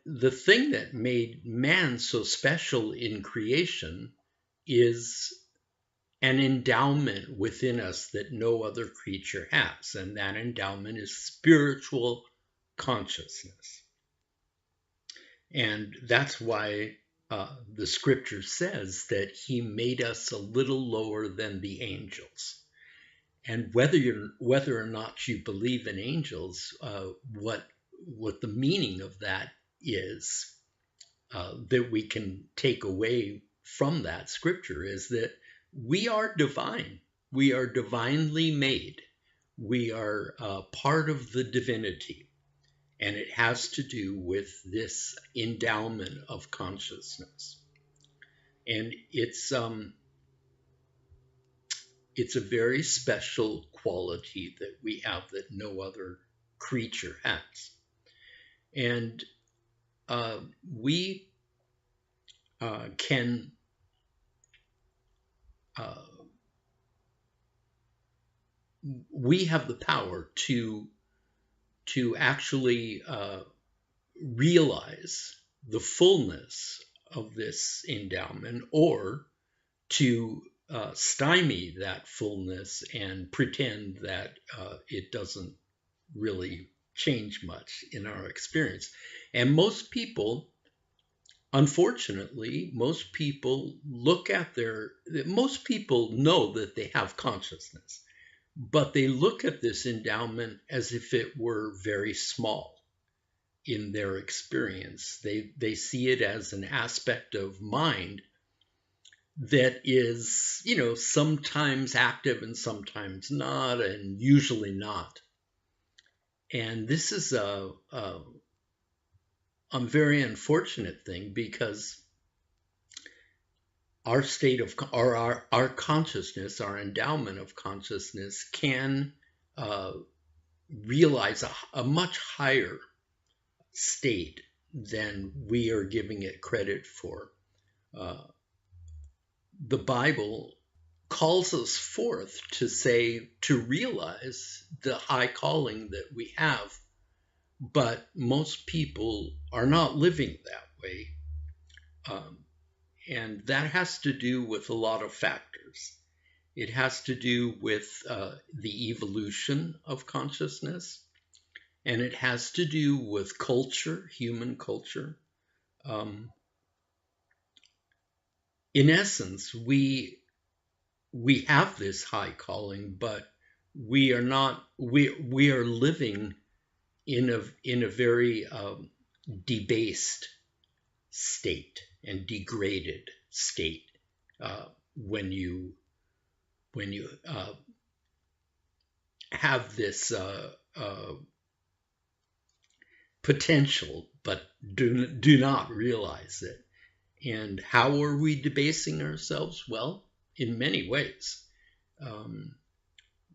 the thing that made man so special in creation is an endowment within us that no other creature has, and that endowment is spiritual consciousness. And that's why the scripture says that he made us a little lower than the angels. And whether or not you believe in angels, what the meaning of that is, that we can take away from that scripture, is that we are divine. We are divinely made. We are part of the divinity. And it has to do with this endowment of consciousness. And it's a very special quality that we have that no other creature has. And we can we have the power to actually realize the fullness of this endowment, or to stymie that fullness and pretend that it doesn't really change much in our experience. And most people, unfortunately, most people know that they have consciousness, but they look at this endowment as if it were very small in their experience. They see it as an aspect of mind that is, sometimes active and sometimes not, and usually not. And this is a very unfortunate thing, because our state of our consciousness, our endowment of consciousness, can realize a much higher state than we are giving it credit for. The Bible calls us forth to realize the high calling that we have, but most people are not living that way. And that has to do with a lot of factors. It has to do with the evolution of consciousness, and it has to do with culture, human culture. In essence, we have this high calling, but we are living in a very debased state and degraded state when you have this potential, but do not realize it. And how are we debasing ourselves? Well, in many ways.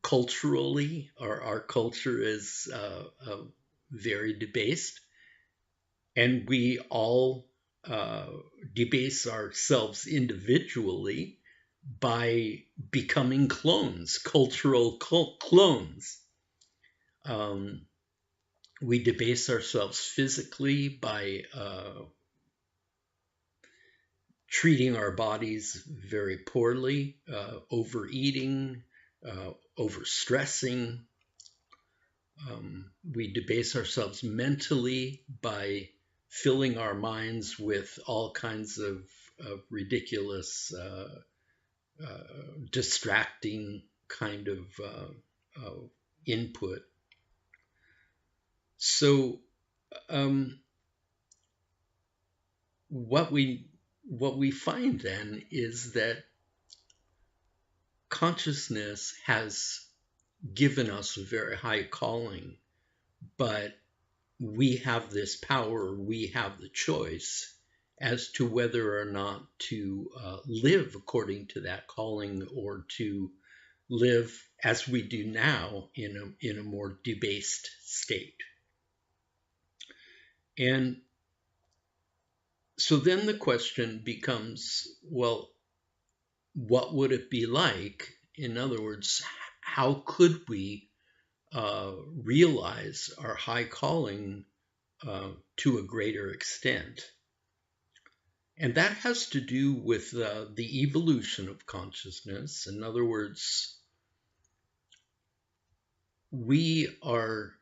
Culturally, our culture is very debased, and we all debase ourselves individually by becoming clones, cultural clones. We debase ourselves physically by treating our bodies very poorly, overeating, overstressing. We debase ourselves mentally by filling our minds with all kinds of ridiculous, distracting kind of input. So what we find then is that consciousness has given us a very high calling, but we have this power, we have the choice as to whether or not to live according to that calling, or to live as we do now in a more debased state. And so then the question becomes, well, what would it be like? In other words, how could we realize our high calling to a greater extent. And that has to do with the evolution of consciousness. In other words, we are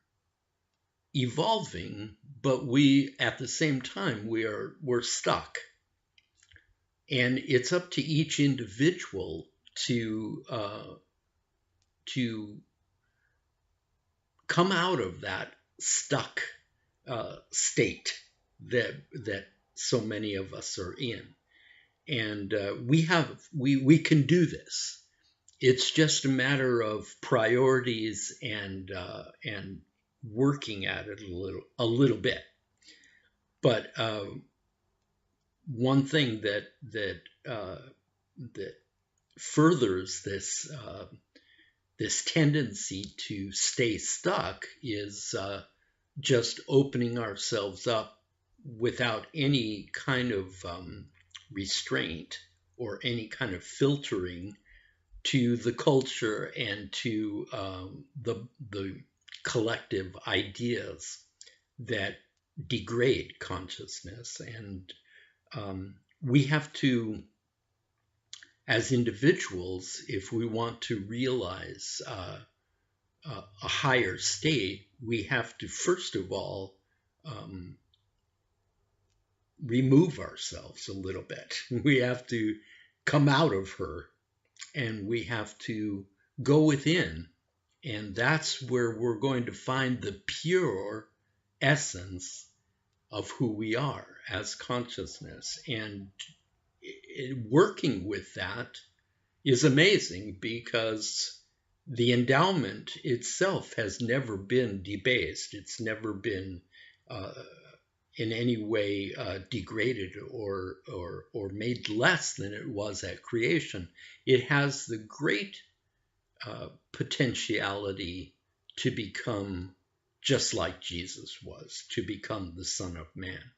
evolving, but at the same time, we're stuck. And it's up to each individual to come out of that stuck state that so many of us are in. And we can do this. It's just a matter of priorities and working at it a little bit. But one thing that furthers this tendency to stay stuck is just opening ourselves up without any kind of restraint or any kind of filtering to the culture and to the collective ideas that degrade consciousness. And we have to, as individuals, if we want to realize a higher state, we have to first of all remove ourselves a little bit. We have to come out of her, and we have to go within. And that's where we're going to find the pure essence of who we are as consciousness. And working with that is amazing, because the endowment itself has never been debased. It's never been in any way degraded or made less than it was at creation. It has the great potentiality to become just like Jesus was, to become the Son of Man.